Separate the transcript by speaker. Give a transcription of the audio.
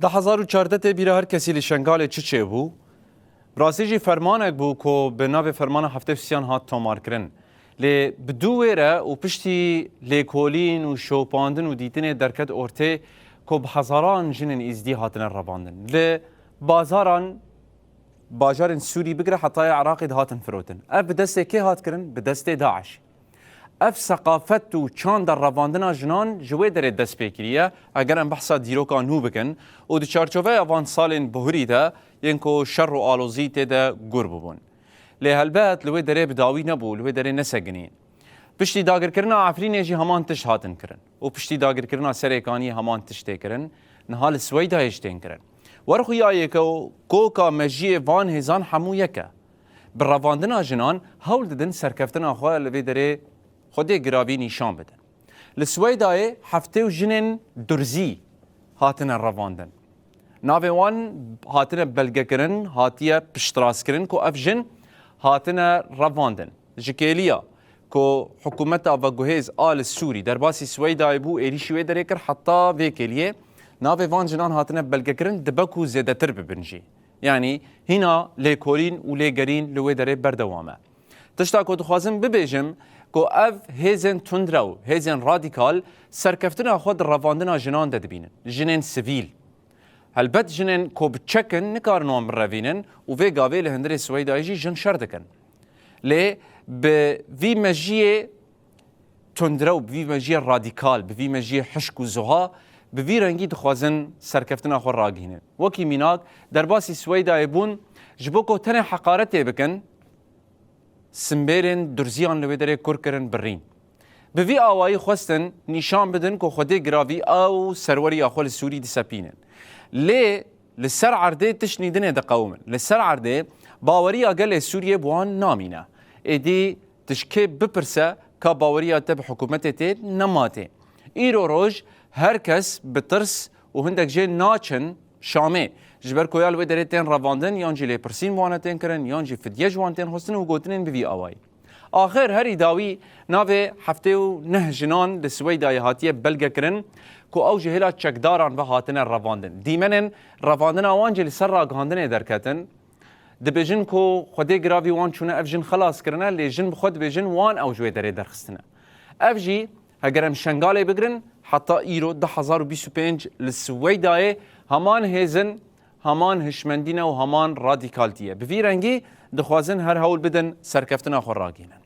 Speaker 1: ده 1014 بیره هر کسی لشنگال چه بو راستی جی فرمانک بو کو به ناو فرمان هفته سیان هات تمار کرن لی بدوره و پشتی لیکولین و شوپاندن و دیتن درکت اورته کو بهزاران جنن ازدی هاتن رباندن لی باجارن سوری بگره حتی عراقی هاتن فروتن اف بدسته که هات کرن بدسته داعش اف ثقافت و چان در رواندن جنان جوی در دست پیکریه اگر ام بحثا دیروکا نو بکن و دی چارچوه اوان سالین بهوری ده ینکو شر و آلوزی تیده گر ببون لی هلبت لوی دره بداوی نبو لوی دره نسگنین پشتی داگر کرنا عفرین جی همان تش هاتن کرن و پشتی داگر کرنا سریکانی همان تش تی کرن نهال سویده هشتین کرن ورخو یا یکو کوکا مجی وان هزان همو یکه بر رواندن جنان هول ددن سرکفتن آخواه لوی دره خودی گراوی نشان بدن. لسویدای هفته و جنن درزی هاتن رواندن. ناوان هاتن بلگه کرن هاتیه پشتراس کرن کو اف جن هاتن رواندن. جکیلیا کو حکومت آوگوهز آل سوری در باسی سویدای بو ایریشوی داره کر حتی ویکلیه ناوان جنان هاتن بلگه کرن دبکو زیاده تر ببنجی. یعنی هنا لیکولین و لیگرین لوی داره بردوامه. تشتا کو دخوازم ببیجم کو اف هیزن تندرو هیزن رادیکال سرکفتن خود رواندن جنان دبینن جنن سیویل هلبت جنن کو بچکن نکارنو مروینن و وی گاوی لهندر سویدایجی جن شردکن لی به وی مجیه تندرو به وی مجیه رادیکال به وی مجیه حشک و زها به وی رنگی دخوازن سرکفتن خود راگینن وکی میناک در باسی سویدای بون جبو کو تن حقارته بکن سمبرن درزیان لوی داره کور کرن برین به وی آوایی خواستن نشان بدن که خودی گراوی او سروری آخوال سوری دیسپینن لی لسر عرده تشنیدن ده قومن لسر عرده باوری اگل سوریه بوان نامینه ایدی تشکه بپرسه که باوری تب حکومت تی نماته ایرو روش هر کس بترس و هندک جه ناچن شامه جبر کویال و داره تن رواندن یانجی لی پرسین وانه تن کرن یانجی فدیه جوان تن خواستن و گوتنن بوی آوایی آخر هر ایداوی ناوه هفته و نه جنان لسوی دای هاتیه بلگه کرن که او جهلا چکداران و هاتن رواندن دیمنن رواندن آوانجی لی سر راگهاندن درکتن دبیجن که خودی گراوی وان چونه اف جن خلاص کرنه لی جن بخود بیجن وان او جوی داره درخستنه اف جی اگرم شنگاله بگرن حتی ایرو 1025 لسوی دای همان هیزن همان هشمندینه و همان رادیکالتیه به وی رنگی دخوازن هر هول بدن سرکفتن آخور راگینن